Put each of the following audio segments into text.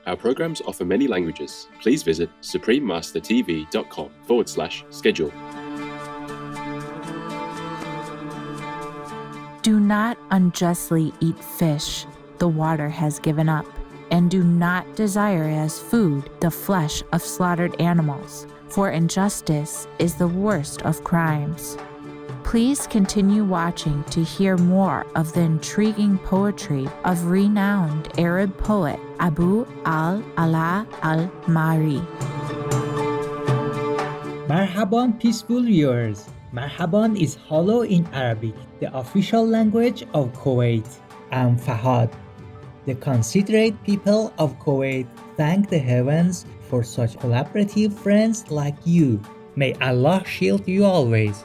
Our programs offer many languages. Please visit suprememastertv.com/schedule. Do not unjustly eat fish the water has given up, and do not desire as food the flesh of slaughtered animals, for injustice is the worst of crimes. Please continue watching to hear more of the intriguing poetry of renowned Arab poet Abu al-Ala al-Maarri. Marhaban, peaceful viewers. Marhaban is hello in Arabic, the official language of Kuwait. I'm Fahad. The considerate people of Kuwait thank the heavens for such collaborative friends like you. May Allah shield you always.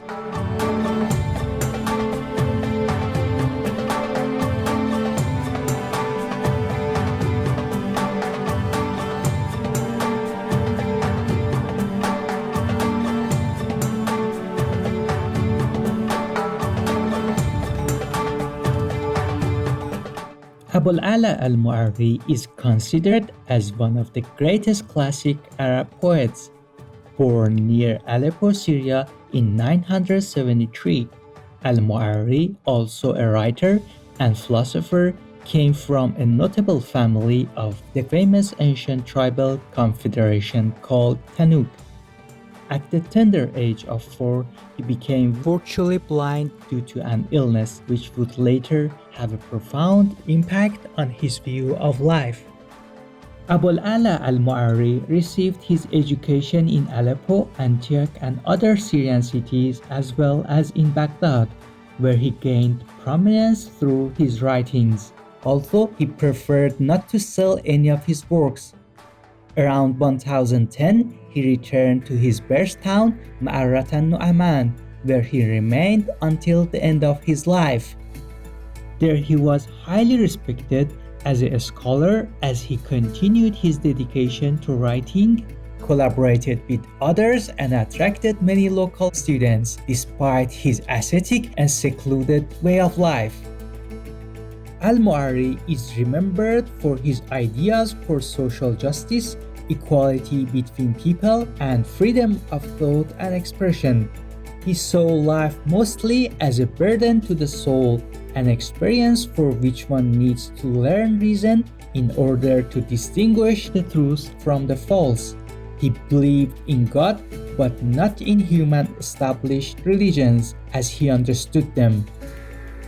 Abu al-Ala al-Maarri is considered as one of the greatest classic Arab poets. Born near Aleppo, Syria in 973, al-Maarri, also a writer and philosopher, came from a notable family of the famous ancient tribal confederation called Tanuk. At the tender age of 4, he became virtually blind due to an illness which would later have a profound impact on his view of life. Abu al-Ala al-Maarri received his education in Aleppo, Antioch, and other Syrian cities, as well as in Baghdad, where he gained prominence through his writings, although he preferred not to sell any of his works. Around 1010, he returned to his birth town, Maarri, where he remained until the end of his life. There he was highly respected as a scholar as he continued his dedication to writing, collaborated with others, and attracted many local students despite his ascetic and secluded way of life. Al-Maarri is remembered for his ideas for social justice, equality between people, and freedom of thought and expression. He saw life mostly as a burden to the soul, an experience for which one needs to learn reason in order to distinguish the truth from the false. He believed in God, but not in human established religions as he understood them.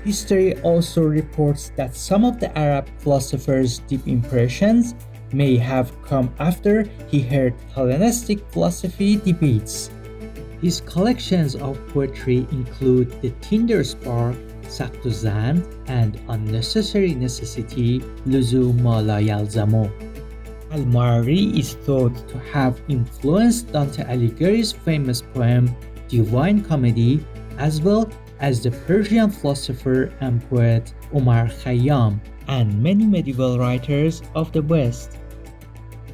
History also reports that some of the Arab philosophers' deep impressions may have come after he heard Hellenistic philosophy debates. His collections of poetry include The Tinder Spark, Saktuzand, and Unnecessary Necessity, Luzu Ma La Yalzamo. Al-Maarri is thought to have influenced Dante Alighieri's famous poem Divine Comedy, as well as the Persian philosopher and poet Omar Khayyam, and many medieval writers of the West.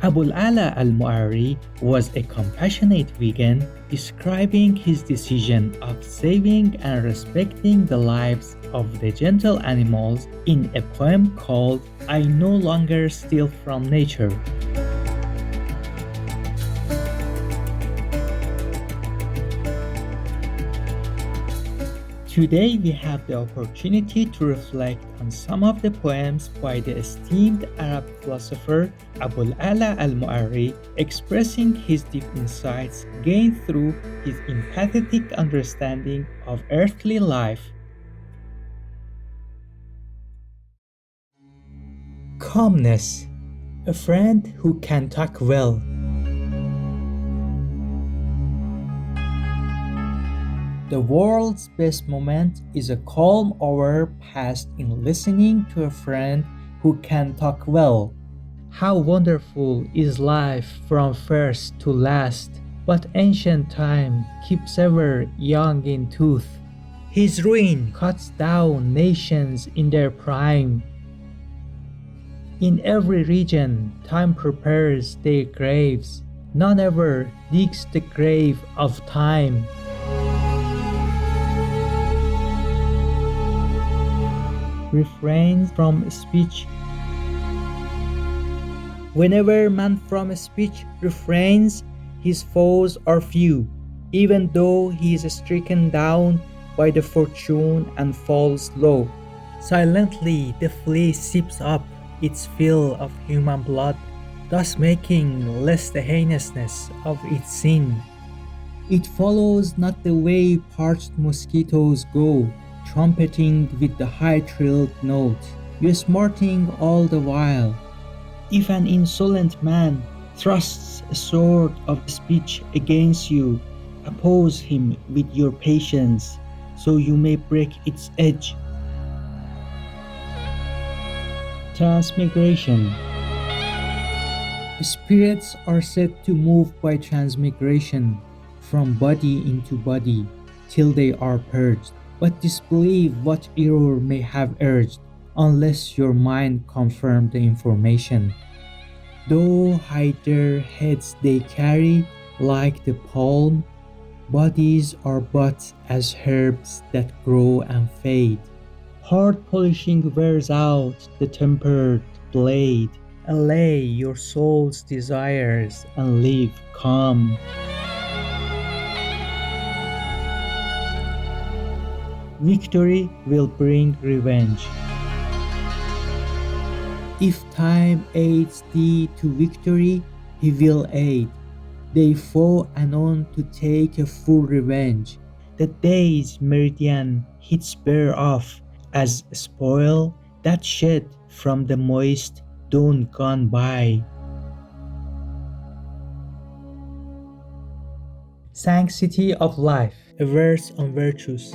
Abu al-Ala al-Maarri was a compassionate vegan, describing his decision of saving and respecting the lives of the gentle animals in a poem called I No Longer Steal from Nature. Today we have the opportunity to reflect on some of the poems by the esteemed Arab philosopher Abu al-Ala al-Maarri, expressing his deep insights gained through his empathetic understanding of earthly life. Calmness, a friend who can talk well. The world's best moment is a calm hour passed in listening to a friend who can talk well. How wonderful is life from first to last, but ancient time keeps ever young in tooth. His ruin cuts down nations in their prime. In every region, time prepares their graves. None ever digs the grave of time. Refrains from speech. Whenever man from speech refrains, his foes are few, even though he is stricken down by the fortune and falls low. Silently the flea sips up its fill of human blood, thus making less the heinousness of its sin. It follows not the way parched mosquitoes go, trumpeting with the high-trilled note, you smarting all the while. If an insolent man thrusts a sword of speech against you, oppose him with your patience, so you may break its edge. Transmigration. Spirits are said to move by transmigration from body into body till they are purged, but disbelieve what error may have urged, unless your mind confirm the information. Though hide their heads they carry like the palm, bodies are but as herbs that grow and fade. Hard polishing wears out the tempered blade. Allay your soul's desires and live calm. Victory will bring revenge. If time aids thee to victory, he will aid. They foe anon to take a full revenge. The day's meridian hits bare off as spoil that shed from the moist dawn gone by. Sanctity of Life, a verse on virtues.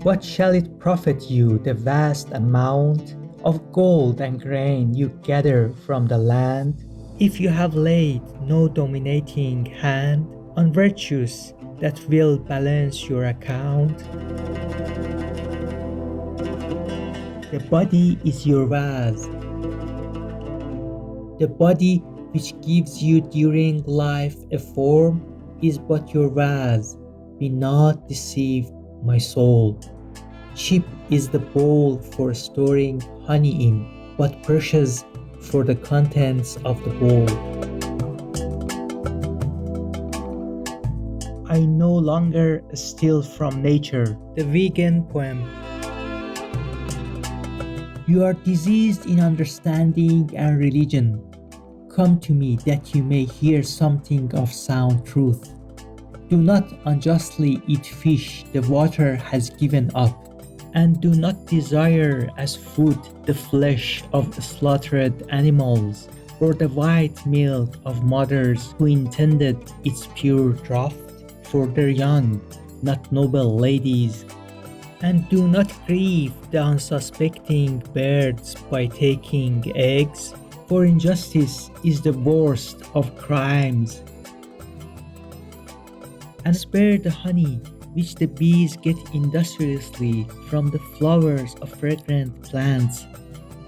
What shall it profit you, the vast amount of gold and grain you gather from the land, if you have laid no dominating hand on virtues that will balance your account? The body is your vase. The body which gives you during life a form is but your vase. Be not deceived, my soul. Cheap is the bowl for storing honey in, but precious for the contents of the bowl. I no longer steal from nature. The vegan poem. You are diseased in understanding and religion. Come to me that you may hear something of sound truth. Do not unjustly eat fish the water has given up, and do not desire as food the flesh of slaughtered animals, or the white milk of mothers who intended its pure draught for their young, not noble ladies. And do not grieve the unsuspecting birds by taking eggs, for injustice is the worst of crimes. And spare the honey which the bees get industriously from the flowers of fragrant plants,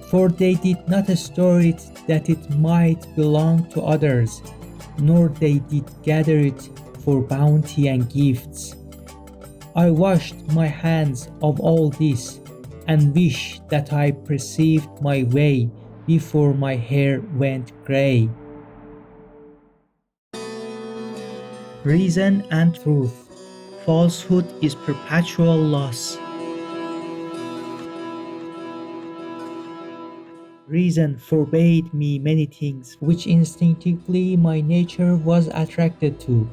for they did not store it that it might belong to others, nor they did gather it for bounty and gifts. I washed my hands of all this, and wish that I perceived my way before my hair went grey. Reason and truth. Falsehood is perpetual loss. Reason forbade me many things which instinctively my nature was attracted to,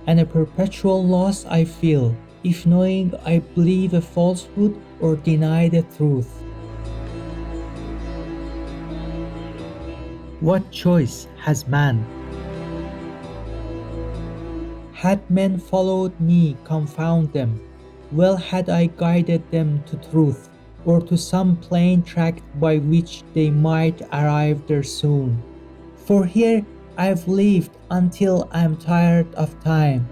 and a perpetual loss I feel, if knowing I believe a falsehood or deny the truth. What choice has man? Had men followed me, confound them. Well had I guided them to truth, or to some plain tract by which they might arrive there soon. For here I've lived until I'm tired of time,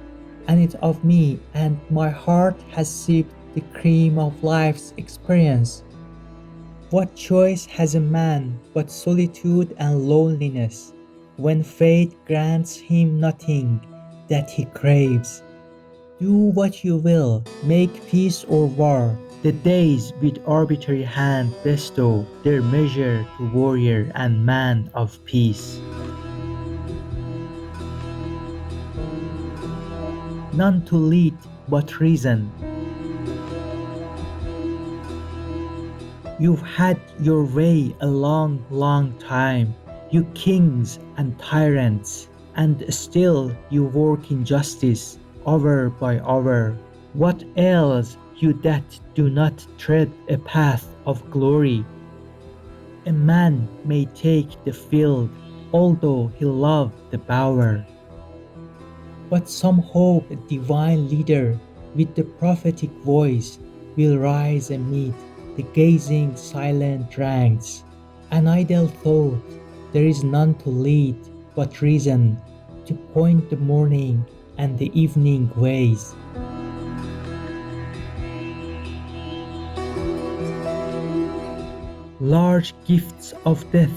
and it of me, and my heart has sipped the cream of life's experience. What choice has a man but solitude and loneliness, when fate grants him nothing that he craves? Do what you will, make peace or war, The days with arbitrary hand bestow their measure to warrior and man of peace. None to lead but reason. You've had your way a long, long time, you kings and tyrants, and still you work injustice, hour by hour. What ails you that do not tread a path of glory? A man may take the field, although he loved the bower. But somehow a divine leader with the prophetic voice will rise amid the gazing silent ranks. An idle thought, there is none to lead but reason, to point the morning and the evening ways. Large gifts of death,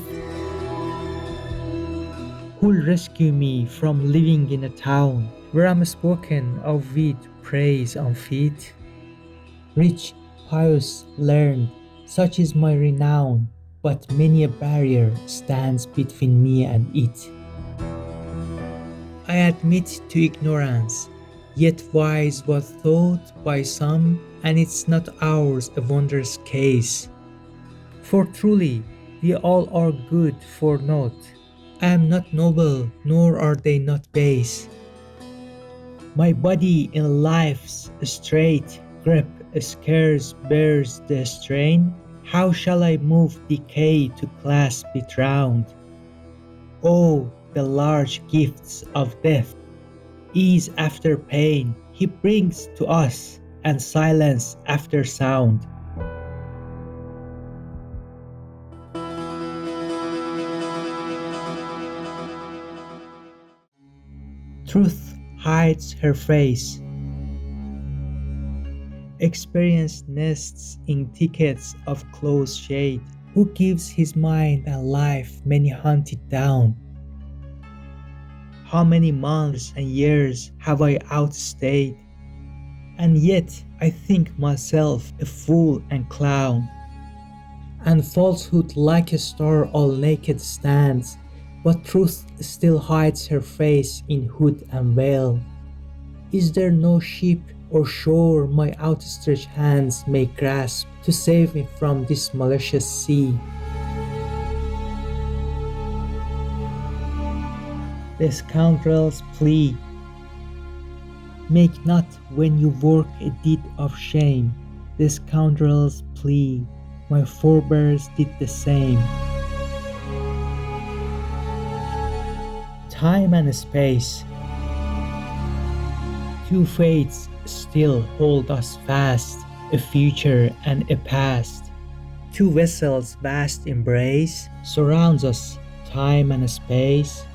who'll rescue me from living in a town where I'm spoken of with praise unfit? Rich, pious, learned, such is my renown, but many a barrier stands between me and it. I admit to ignorance, yet wise was thought by some, and it's not ours a wondrous case. For truly, we all are good for naught. I am not noble, nor are they not base. My body in life's straight grip scarce bears the strain. How shall I move decay to clasp it round? Oh, the large gifts of death, ease after pain he brings to us, and silence after sound. Truth hides her face. Experience nests in thickets of close shade. Who gives his mind and life many hunted down? How many months and years have I outstayed? And yet I think myself a fool and clown. And falsehood like a star all naked stands, but truth still hides her face in hood and veil. Is there no ship or shore my outstretched hands may grasp to save me from this malicious sea? The scoundrel's plea, make not when you work a deed of shame. The scoundrel's plea, my forebears did the same. Time and space, two fates still hold us fast, a future and a past. Two vessels' vast embrace surrounds us, time and space.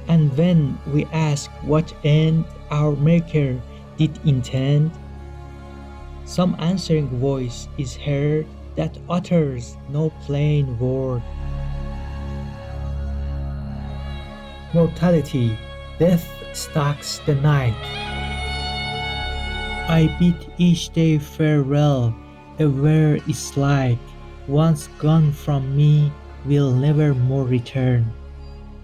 And when we ask what end our Maker did intend, some answering voice is heard that utters no plain word. Mortality, death stalks the night. I bid each day farewell, aware it's like, once gone from me, will never more return.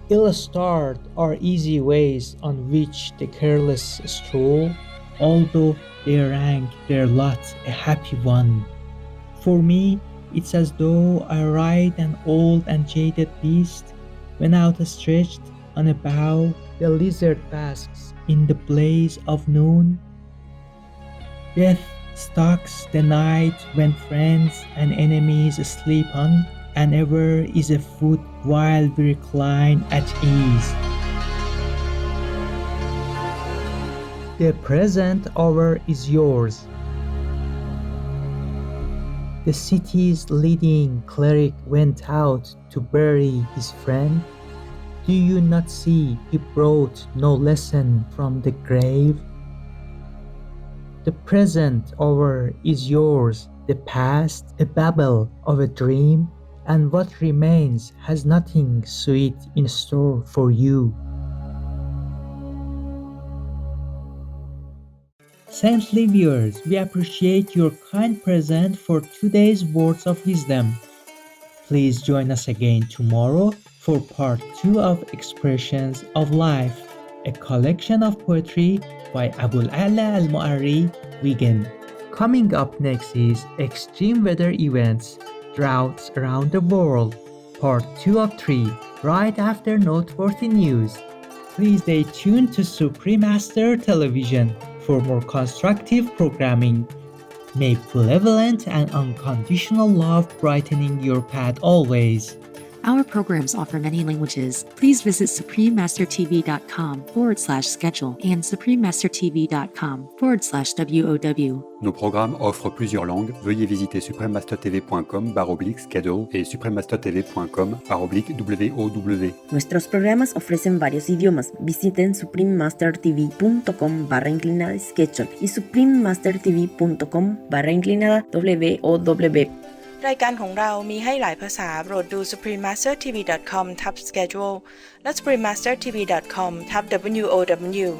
Ill-starred are easy ways on which the careless stroll, although they rank their lot a happy one. For me, it's as though I ride an old and jaded beast, when outstretched on a bough the lizard basks in the blaze of noon. Death stalks the night when friends and enemies sleep on, and ever is afoot while we recline at ease. The present hour is yours. The city's leading cleric went out to bury his friend. Do you not see he brought no lesson from the grave? The present hour is yours, the past a babble of a dream, and what remains has nothing sweet in store for you. Saintly viewers, we appreciate your kind presence for today's words of wisdom. Please join us again tomorrow for part 2 of Expressions of Life, a collection of poetry by Abul Ala Al Maarri, vegan. Coming up next is Extreme Weather Events, Droughts Around the World, part 2 of 3, right after Noteworthy News. Please stay tuned to Supreme Master Television for more constructive programming. May benevolent and unconditional love brightening your path always. Our programs offer many languages. Please visit suprememastertv.com/schedule and suprememastertv.com/WOW. Nos programmes offrent plusieurs langues. Veuillez visiter suprememastertv.com/schedule et suprememastertv.com/WOW. Nuestros programas ofrecen varios idiomas. Visiten suprememastertv.com/schedule y suprememastertv.com/WOW. รายการของเรามีให้หลายภาษาโปรดดู suprememastertv.com/schedule และ suprememastertv.com/WOW